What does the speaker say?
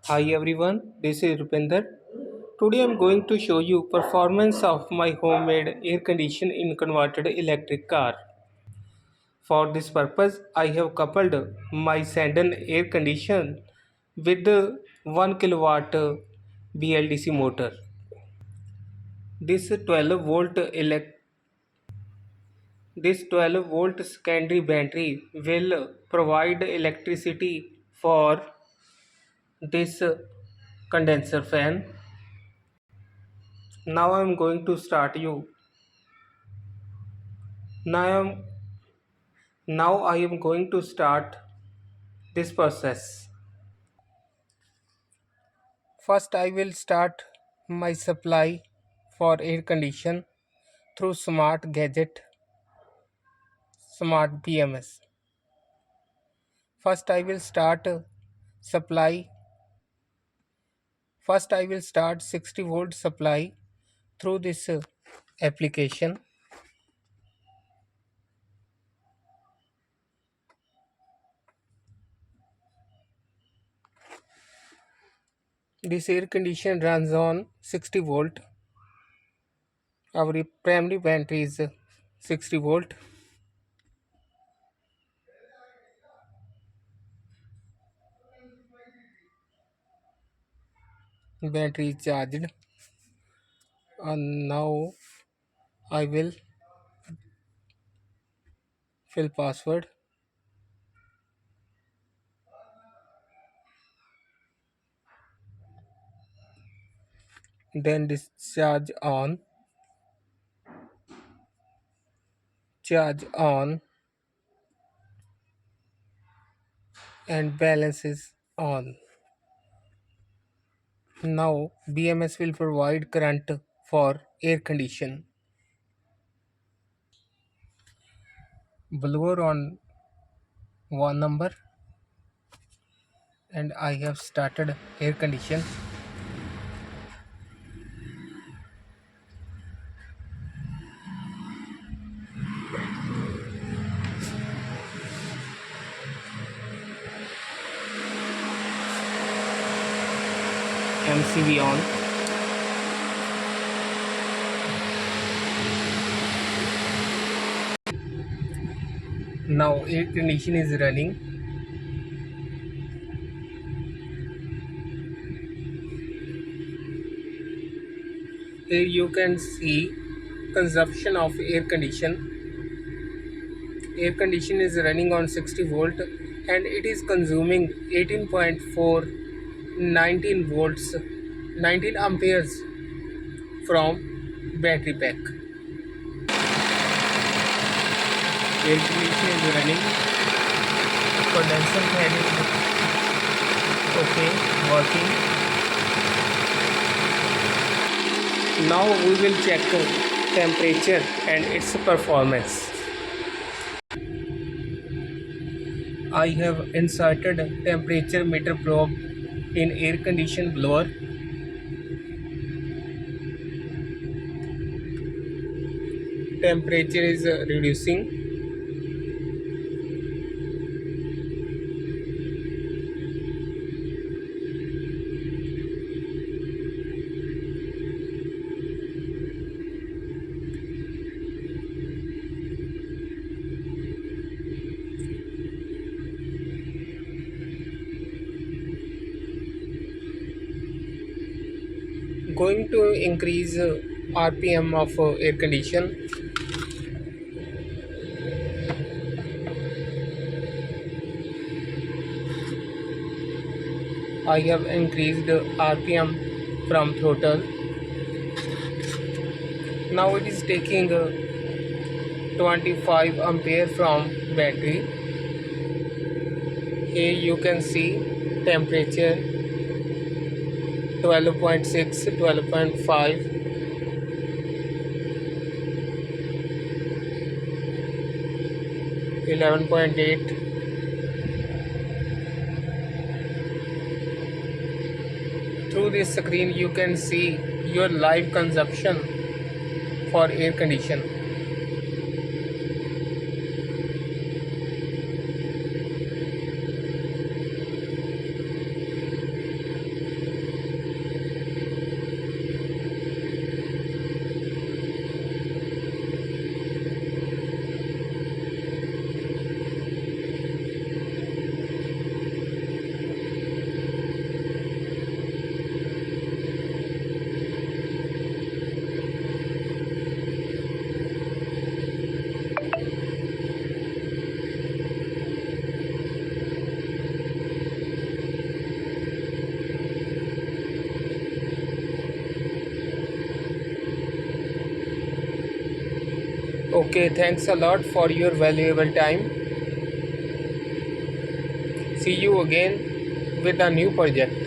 Hi everyone, this is Rupinder. Today I'm going to show you performance of my homemade air condition in converted electric car. For this purpose, I have coupled my Sandon air condition with the 1 kilowatt BLDC motor. This 12 volt this 12 volt secondary battery will provide electricity for this condenser fan. Now I am going to start you. Now I am now I am going to start this process. First I will start my supply for air condition through smart gadget smart BMS. First I will start supply First I will start 60 volt supply through this application. This air condition runs on 60 volt. Our primary battery is 60 volt. Battery is charged, and now I will fill password, then discharge on, charge on, and balance is on. Now BMS will provide current for air condition. Blower on one number, and I have started air condition. MCB on. Now air condition is running. Here you can see consumption of air condition. Air condition is running on 60 volt and it is consuming 18.4 19 volts 19 amperes from battery pack. Air condition is running. Condenser fan is okay, working. Now we will check temperature and its performance. I have inserted temperature meter probe in air condition blower. Temperature is reducing. Going to increase RPM of air condition. I have increased RPM from throttle. Now it is taking 25 ampere from battery. Here you can see temperature 12.6, 12.5, 11.8. Through this screen you can see your live consumption for air condition. Okay, thanks a lot for your valuable time. See you again with a new project.